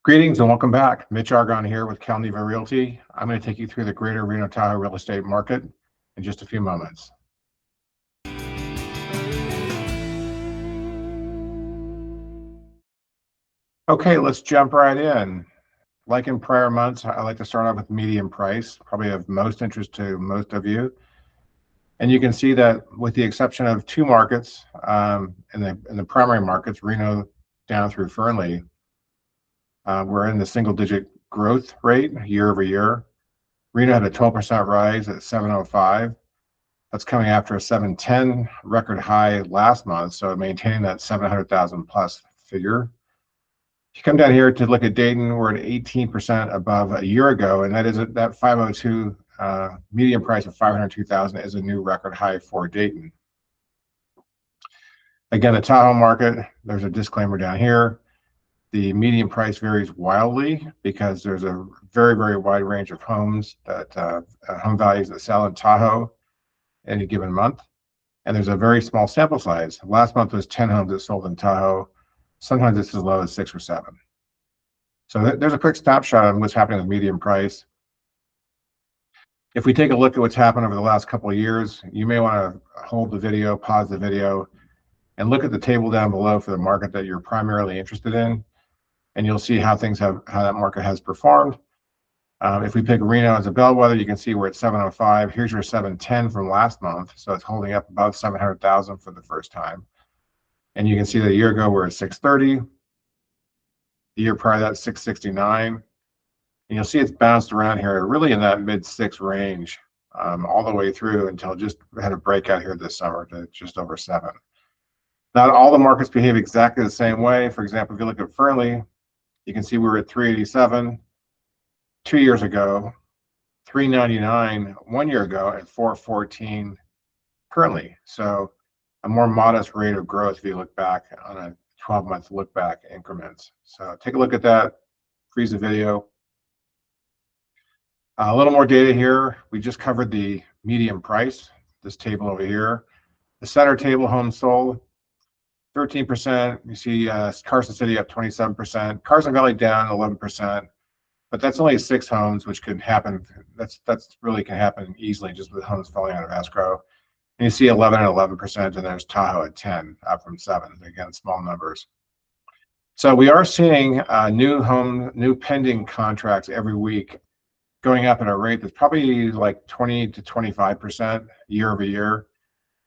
Greetings and welcome back. Mitch Argon here with Calneva Realty. I'm going to take you through the greater Reno Tahoe real estate market in just a few moments. Okay, let's jump right in. Like in prior months, I like to start off with median price, probably of most interest to most of you. And you can see that with the exception of two markets, in the primary markets, Reno down through Fernley, we're in the single-digit growth rate year over year. Reno had a 12% rise at 705. That's coming after a 710 record high last month, so maintaining that 700,000 plus figure. If you come down here to look at Dayton, we're at 18% above a year ago, and that 502 median price of 502,000 is a new record high for Dayton. Again, the Tahoe market, there's a disclaimer down here. The median price varies wildly because there's a very, very wide range of homes that home values that sell in Tahoe any given month. And there's a very small sample size. Last month was 10 homes that sold in Tahoe. Sometimes it's as low as 6 or 7. So there's a quick snapshot on what's happening with median price. If we take a look at what's happened over the last couple of years, you may want to hold the video, pause the video, and look at the table down below for the market that you're primarily interested in. And you'll see how that market has performed. If we pick Reno as a bellwether, you can see we're at 705. Here's your 710 from last month, so it's holding up above 700,000 for the first time. And you can see that a year ago we're at 630. The year prior to that, 669. And you'll see it's bounced around here, really in that mid-6 range, all the way through until just had a breakout here this summer to just over 7. Not all the markets behave exactly the same way. For example, if you look at Fernley, you can see we were at 387 2 years ago, 399 1 year ago, and 414 currently. So a more modest rate of growth if you look back on a 12-month look back increments. So take a look at that, freeze the video. A little more data here. We just covered the median price, this table over here. The center table, homes sold, 13%. You see Carson City up 27%, Carson Valley down 11%, but that's only 6 homes, which could happen. That's really can happen easily just with homes falling out of escrow. And you see 11 and 11%, and there's Tahoe at 10, up from 7. Again, small numbers. So we are seeing new pending contracts every week going up at a rate that's probably like 20 to 25% year over year.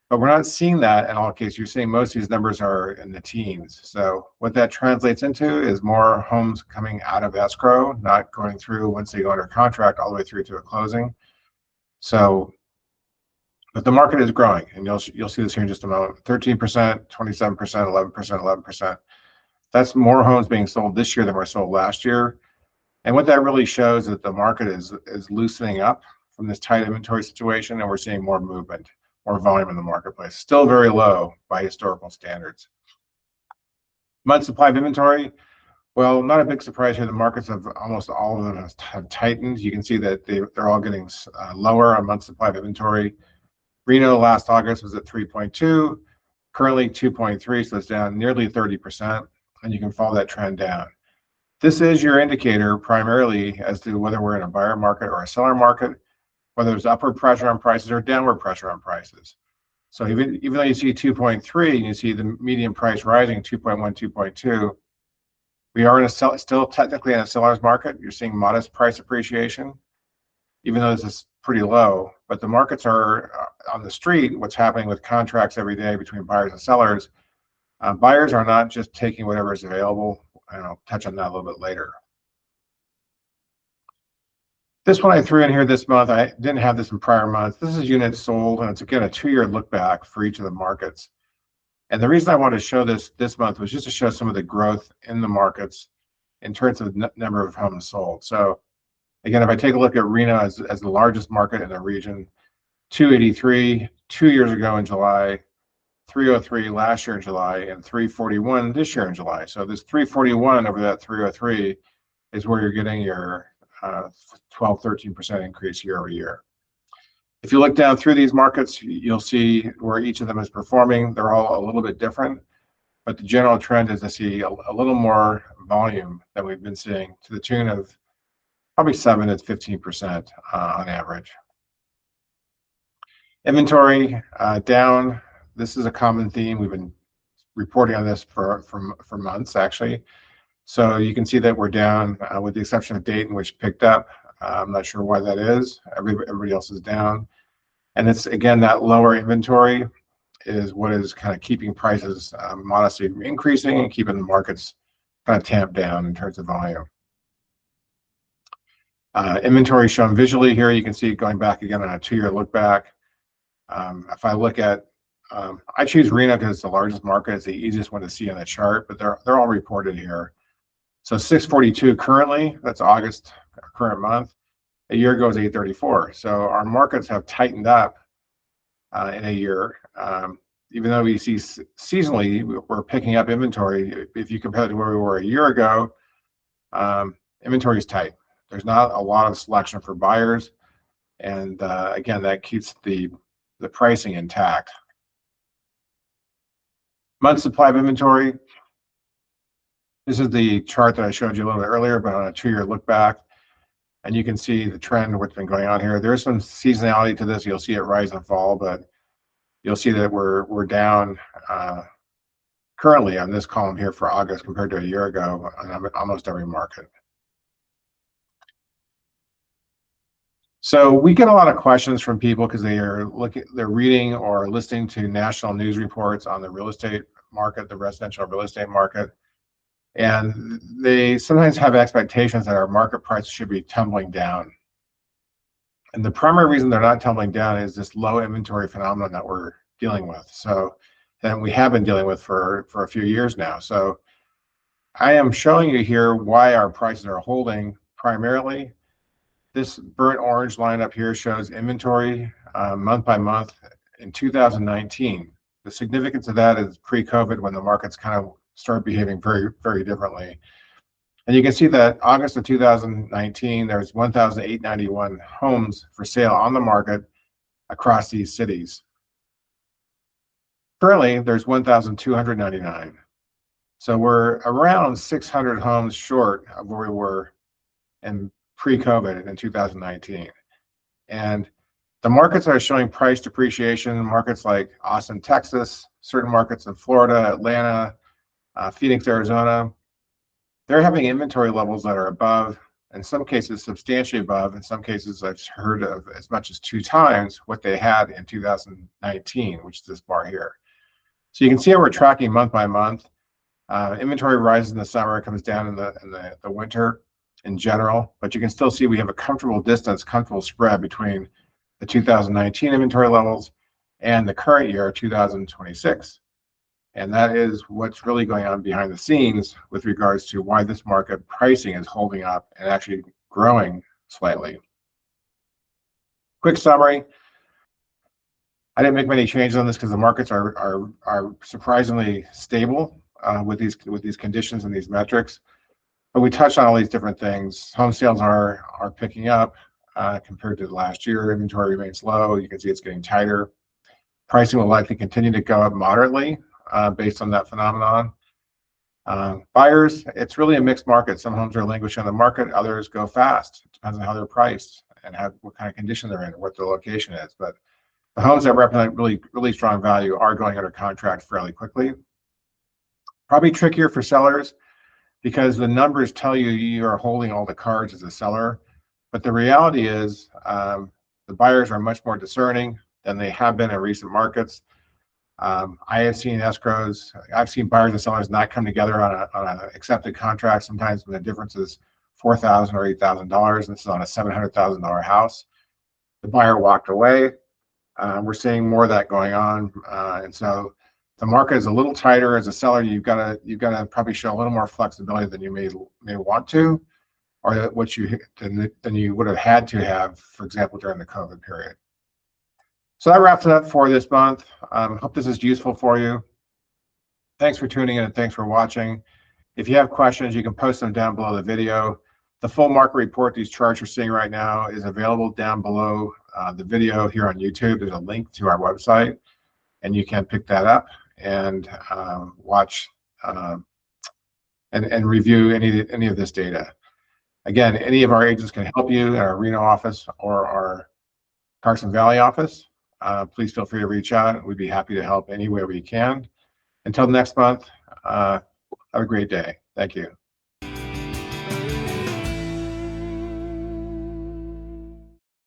But we're not seeing that in all cases. You're seeing most of these numbers are in the teens. So what that translates into is more homes coming out of escrow, not going through once they go under contract all the way through to a closing. So, but the market is growing, and you'll see this here in just a moment. 13%, 27%, 11%, 11%. That's more homes being sold this year than were sold last year. And what that really shows is that the market is loosening up from this tight inventory situation, and we're seeing more movement, more volume in the marketplace. Still very low by historical standards. Month supply of inventory, well, not a big surprise here. The markets have almost all of them have tightened. You can see that they're all getting lower on month supply of inventory. Reno last August was at 3.2, currently 2.3, so it's down nearly 30%, and you can follow that trend down. This is your indicator primarily as to whether we're in a buyer market or a seller market, whether there's upward pressure on prices or downward pressure on prices. So even though you see 2.3 and you see the median price rising 2.1, 2.2, we are still technically in a seller's market. You're seeing modest price appreciation, even though this is pretty low. But the markets are on the street. What's happening with contracts every day between buyers and sellers? Buyers are not just taking whatever is available. And I'll touch on that a little bit later. This one I threw in here this month. I didn't have this in prior months. This is units sold, and it's again a 2-year look back for each of the markets. And the reason I wanted to show this month was just to show some of the growth in the markets in terms of the number of homes sold. So again, if I take a look at Reno as the largest market in the region, 283 2 years ago in July, 303 last year in July, and 341 this year in July. So this 341 over that 303 is where you're getting your 12-13% increase year over year. If you look down through these markets, you'll see where each of them is performing. They're all a little bit different, but the general trend is to see a little more volume than we've been seeing, to the tune of probably 7 to 15% on average. Inventory down. This is a common theme. We've been reporting on this for months, actually. So you can see that we're down, with the exception of Dayton, which picked up. I'm not sure why that is. Everybody else is down. And it's, again, that lower inventory is what is kind of keeping prices modestly increasing and keeping the markets kind of tamped down in terms of volume. Inventory shown visually here. You can see it going back again on a 2-year look back. If I look at, I choose Reno because it's the largest market. It's the easiest one to see on the chart, but they're all reported here. So 642 currently, that's August, current month. A year ago was 834. So our markets have tightened up in a year. Even though we see seasonally we're picking up inventory, if you compare it to where we were a year ago, inventory is tight. There's not a lot of selection for buyers, and again, that keeps the pricing intact. Month supply of inventory. This is the chart that I showed you a little bit earlier, but on a 2-year look back, and you can see the trend of what's been going on here. There's some seasonality to this. You'll see it rise and fall, but you'll see that we're down currently on this column here for August compared to a year ago on almost every market. So we get a lot of questions from people because they're reading or listening to national news reports on the real estate market, the residential real estate market, and they sometimes have expectations that our market prices should be tumbling down. And the primary reason they're not tumbling down is this low inventory phenomenon that we're dealing with. So that we have been dealing with for a few years now. So I am showing you here why our prices are holding primarily. This burnt orange line up here shows inventory month by month in 2019. The significance of that is pre-COVID, when the markets kind of started behaving very, very differently. And you can see that August of 2019, there's 1,891 homes for sale on the market across these cities. Currently, there's 1,299. So we're around 600 homes short of where we were in pre-COVID in 2019. And the markets are showing price depreciation, markets like Austin, Texas, certain markets in Florida, Atlanta, Phoenix, Arizona, they're having inventory levels that are above, in some cases substantially above, in some cases I've heard of as much as 2 times what they had in 2019, which is this bar here. So you can see how we're tracking month by month. Inventory rises in the summer, comes down in the winter in general, but you can still see we have a comfortable distance, comfortable spread between the 2019 inventory levels and the current year, 2026. And that is what's really going on behind the scenes with regards to why this market pricing is holding up and actually growing slightly. Quick summary. I didn't make many changes on this because the markets are surprisingly stable with these conditions and these metrics. But we touched on all these different things. Home sales are picking up compared to last year. Inventory remains low. You can see it's getting tighter. Pricing will likely continue to go up moderately based on that phenomenon. Buyers, it's really a mixed market. Some homes are languishing on the market, others go fast. It depends on how they're priced and what kind of condition they're in, what the location is. But the homes that represent really, really strong value are going under contract fairly quickly. Probably trickier for sellers because the numbers tell you you are holding all the cards as a seller. But the reality is the buyers are much more discerning than they have been in recent markets. I have seen escrows. I've seen buyers and sellers not come together on an accepted contract. Sometimes when the difference is $4,000 or $8,000, and this is on a $700,000 house. The buyer walked away. We're seeing more of that going on, and so the market is a little tighter. As a seller, you've got to probably show a little more flexibility than you may want to, or than you would have had to have, for example, during the COVID period. So that wraps it up for this month. Hope this is useful for you. Thanks for tuning in and thanks for watching. If you have questions, you can post them down below the video. The full market report, these charts you're seeing right now, is available down below the video here on YouTube. There's a link to our website, and you can pick that up and watch and review any of this data. Again, any of our agents can help you in our Reno office or our Carson Valley office. Please feel free to reach out. We'd be happy to help any way we can. Until next month, have a great day. Thank you.